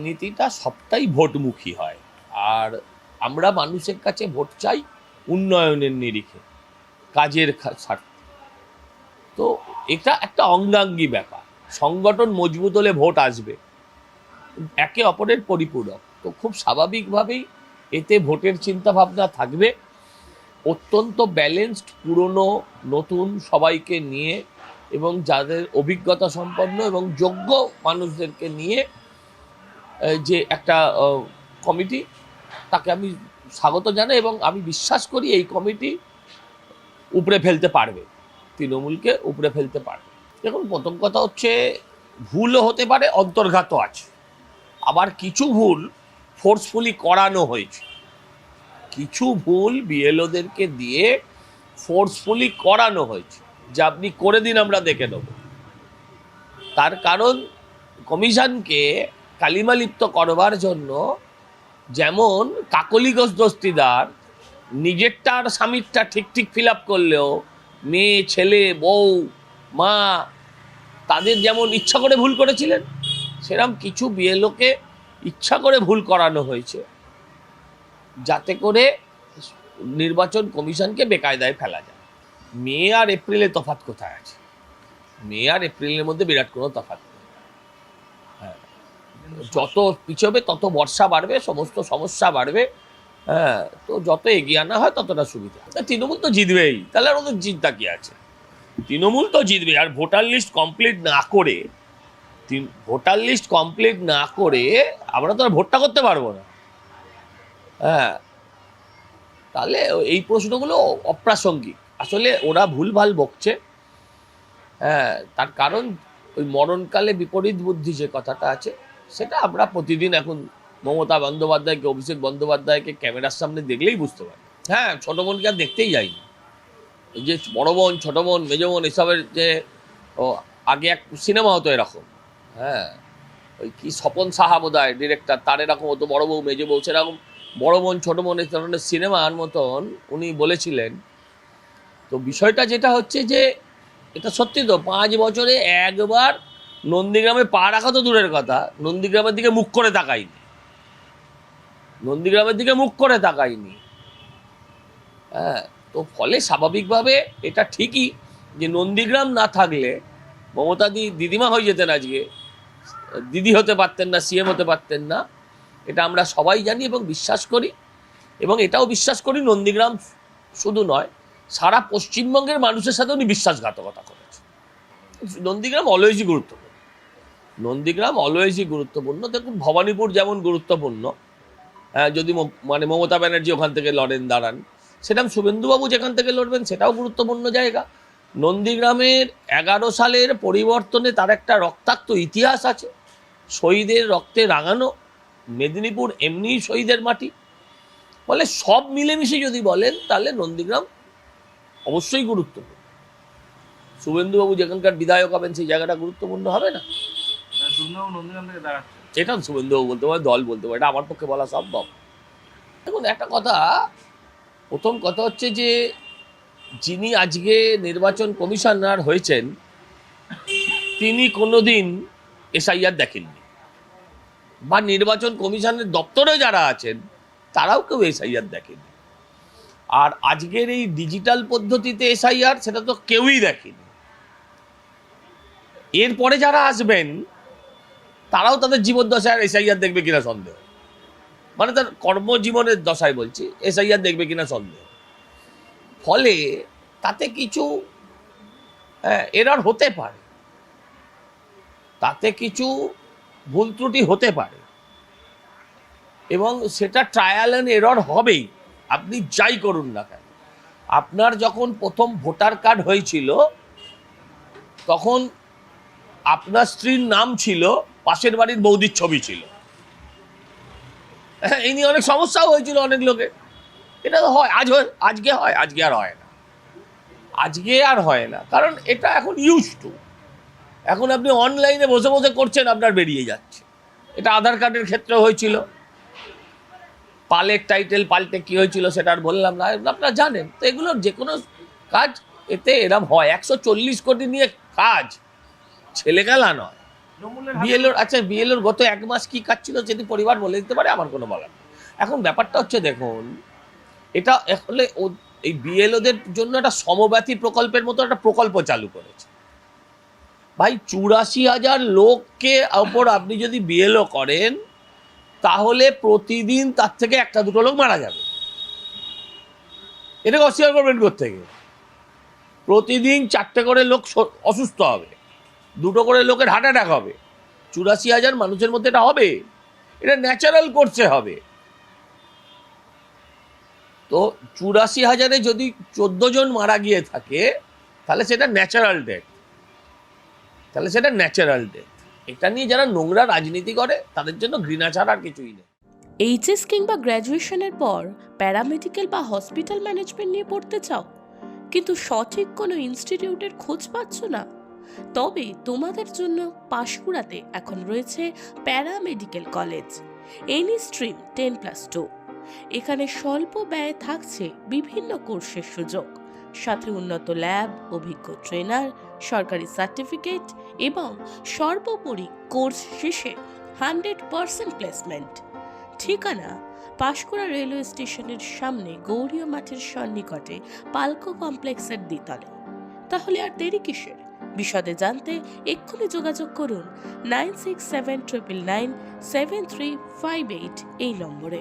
রাজনীতিটা সবটাই ভোটমুখী হয়, আর আমরা মানুষের কাছে ভোট চাই উন্নয়নের নিরিখে, কাজের স্বার্থে। তো এটা একটা অঙ্গাঙ্গী ব্যাপার। সংগঠন মজবুত হলে ভোট আসবে, একে অপরের পরিপূরক। তো খুব স্বাভাবিকভাবেই এতে ভোটের চিন্তাভাবনা থাকবে, অত্যন্ত ব্যালেন্সড, পুরনো নতুন সবাইকে নিয়ে এবং যাদের অভিজ্ঞতা সম্পন্ন এবং যোগ্য মানুষদেরকে নিয়ে যে একটা কমিটি, তাকে আমি স্বাগত জানাই এবং আমি বিশ্বাস করি এই কমিটি উপড়ে ফেলতে পারবে, তৃণমূলকে উপড়ে ফেলতে পারবে। দেখুন, প্রথম কথা হচ্ছে ভুলও হতে পারে, অন্তর্ঘাতও আছে। আবার কিছু ভুল ফোর্সফুলি করানো হয়েছে, কিছু ভুল বিএলওদেরকে দিয়ে ফোর্সফুলি করানো হয়েছে, যা আপনি করে দিন আমরা দেখে নেব। তার কারণ কমিশনকে কালিমালিপ্ত করবার জন্য যেমন কাকলি ঘোষ দস্তিদার নিজেরটা আর স্বামীরটা ঠিক ঠিক ফিল আপ করলেও মেয়ে, ছেলে, বউ, মা তাদের যেমন ইচ্ছা করে ভুল করেছিলেন, সেরকম কিছু বিএলওকে ইচ্ছা করে ভুল করানো হয়েছে, যাতে করে নির্বাচন কমিশনকে বেকায়দায় ফেলা যায়। মে আর এপ্রিলে তফাৎ কোথায় আছে? মে আর এপ্রিলের মধ্যে বিরাট কোনো তফাৎ নেই। হ্যাঁ, যত পিছবে তত বর্ষা বাড়বে, সমস্ত সমস্যা বাড়বে। হ্যাঁ, তো যত এগিয়ে আনা হয় ততটা সুবিধা। তৃণমূল তো জিতবেই, তাহলে আর ওদের চিন্তা কি আছে? তৃণমূল তো জিতবে। আর ভোটার লিস্ট কমপ্লিট না করে আমরা তো আর ভোটটা করতে পারবো না। হ্যাঁ, তাহলে এই প্রশ্নগুলো অপ্রাসঙ্গিক। আসলে ওরা ভুলভাল বকছে। হ্যাঁ, তার কারণ ওই মরণকালে বিপরীত বুদ্ধি যে কথাটা আছে, সেটা আমরা প্রতিদিন এখন মমতা বন্দ্যোপাধ্যায়কে, অভিষেক বন্দ্যোপাধ্যায়কে ক্যামেরার সামনে দেখলেই বুঝতে পারি। হ্যাঁ, ছোটো বোনকে আর দেখতেই যাইনি। এই যে বড় বোন, ছোটো বোন, মেজো বোন, এসবের যে আগে এক সিনেমা হতো এরকম। হ্যাঁ, ওই কি স্বপন সাহা বোধহয় ডিরেক্টর, তার এরকম হতো বড় বউ, মেজো বউ, সেরকম বড় বোন, ছোটো বোন এই ধরনের সিনেমার মতন উনি বলেছিলেন। তো বিষয়টা যেটা হচ্ছে যে এটা সত্যি তো, 5 বছরে একবার নন্দীগ্রামে পা রাখা তো দূরের কথা, নন্দীগ্রামের দিকে মুখ করে তাকায়নি। হ্যাঁ, তো ফলে স্বাভাবিকভাবে এটা ঠিকই যে নন্দীগ্রাম না থাকলে মমতা দিদিমা হয়ে যেতেন, আজকে দিদি হতে পারতেন না, সিএম হতে পারতেন না। এটা আমরা সবাই জানি এবং বিশ্বাস করি, এবং এটাও বিশ্বাস করি নন্দীগ্রাম শুধু নয়, সারা পশ্চিমবঙ্গের মানুষের সাথে উনি বিশ্বাসঘাতকতা করেছে। নন্দীগ্রাম অলওয়েজই গুরুত্বপূর্ণ। দেখুন, ভবানীপুর যেমন গুরুত্বপূর্ণ, যদি মানে মমতা ব্যানার্জি ওখান থেকে দাঁড়ান, সেরকম শুভেন্দুবাবু যেখান থেকে লড়বেন সেটাও গুরুত্বপূর্ণ জায়গা। নন্দীগ্রামের 11 সালের পরিবর্তনে তার একটা রক্তাক্ত ইতিহাস আছে, শহীদের রক্তে রাঙানো মেদিনীপুর এমনিই শহীদের মাটি। ফলে সব মিলেমিশে যদি বলেন তাহলে নন্দীগ্রাম অবশ্যই গুরুত্বপূর্ণ। শুভেন্দুবাবু যেখানকার বিধায়ক হবেন সেই জায়গাটা গুরুত্বপূর্ণ হবে না? এটা শুভেন্দুবাবু বলতে পারে, দল বলতে পারে, এটা আমার পক্ষে বলা সম্ভব। দেখুন, একটা কথা, প্রথম কথা হচ্ছে যে যিনি আজকে নির্বাচন কমিশনার হয়েছেন তিনি কোনোদিন এসআইআর দেখেননি, বা নির্বাচন কমিশনের দপ্তরে যারা আছেন তারাও কেউ এসআইআর দেখেনি। আর আজকের এই ডিজিটাল পদ্ধতিতে এসআইআর, সেটা তো কেউই দেখেনি। এরপরে যারা আসবেন তারাও তাদের জীবদ্দশায় এসআইআর দেখবে কিনা সন্দেহ, মানে তার কর্মজীবনের দশায় বলছি, এসআইআর দেখবে কিনা সন্দেহ। ফলে তাতে কিছু এরর হতে পারে, তাতে কিছু ভুল ত্রুটি হতে পারে, এবং সেটা ট্রায়াল অ্যান্ড এরর হবেই, আপনি যাই করুন না কেন। আপনার যখন প্রথম ভোটার কার্ড হয়েছিল তখন আপনার স্ত্রীর নাম ছিল, পাশের বাড়ির বৌদির ছবি ছিল। এই নিয়ে অনেক সমস্যাও হয়েছিল অনেক লোকের। এটা তো হয়, আজকে আর হয় না, কারণ এটা এখন ইউজ টু। এখন আপনি অনলাইনে বসে বসে করছেন, আপনার বেরিয়ে যাচ্ছে। এটা আধার কার্ডের ক্ষেত্রে হয়েছিল, পালের টাইটেল পাল্টে কি হয়েছিল সেটা আর বললাম না, আপনারা জানেন। তো এগুলোর যে কোনো কাজ এতে এরম হয়। 140 কোটি নিয়ে কাজ ছেলেখেলা নয়। বিএলওর বিএলওর গত 1 মাস কি কাজ ছিল যদি পরিবার বলে দিতে পারে, আমার কোনো বলার নেই। এখন ব্যাপারটা হচ্ছে দেখুন, এটা আসলে এই বিএলওদের জন্য একটা সমব্যথী প্রকল্পের মতো একটা প্রকল্প চালু করেছে। ভাই 84,000 লোককে ওপর আপনি যদি বিএলও করেন, তাহলে প্রতিদিন তার থেকে 1-2 লোক মারা যাবে। এটাকে অস্বীকার করবেন কোত্থেকে? প্রতিদিন 4টে করে লোক অসুস্থ হবে, 2টো করে লোকের হার্ট অ্যাটাক হবে। 84,000 মানুষের মধ্যে এটা হবে, এটা ন্যাচারাল করছে হবে। তো 84,000-এ যদি 14 জন মারা গিয়ে থাকে, তাহলে সেটা ন্যাচারাল ডেথ। এটা নিয়ে যারা নোংরা রাজনীতি করে তাদের জন্য ঘৃণা ছাড়া আর কিছুই নেই। এইচএস কিংবা গ্র্যাজুয়েশনের পর প্যারামেডিক্যাল বা হসপিটাল ম্যানেজমেন্ট নিয়ে পড়তে চাও, কিন্তু সঠিক কোনো ইনস্টিটিউটের খোঁজ পাচ্ছ না? তবে তোমাদের জন্য পাঁশকুড়াতে এখন রয়েছে প্যারামেডিক্যাল কলেজ, এনি স্ট্রিম 10+2। এখানে স্বল্প ব্যয়ে থাকছে বিভিন্ন কোর্সের সুযোগ, সাথে উন্নত ল্যাব, অভিজ্ঞ ট্রেনার, সরকারি সার্টিফিকেট এবং সর্বোপরি কোর্স শেষে 100% প্লেসমেন্ট। ঠিকানা: পাঁশকুড়া রেলওয়ে স্টেশনের সামনে গৌরীয় মাঠের সন্নিকটে পালকো কমপ্লেক্সের দ্বিতলে। তাহলে আর দেরি কিসের? বিশদে জানতে এক্ষুনি যোগাযোগ করুন 9679997358 এই নম্বরে।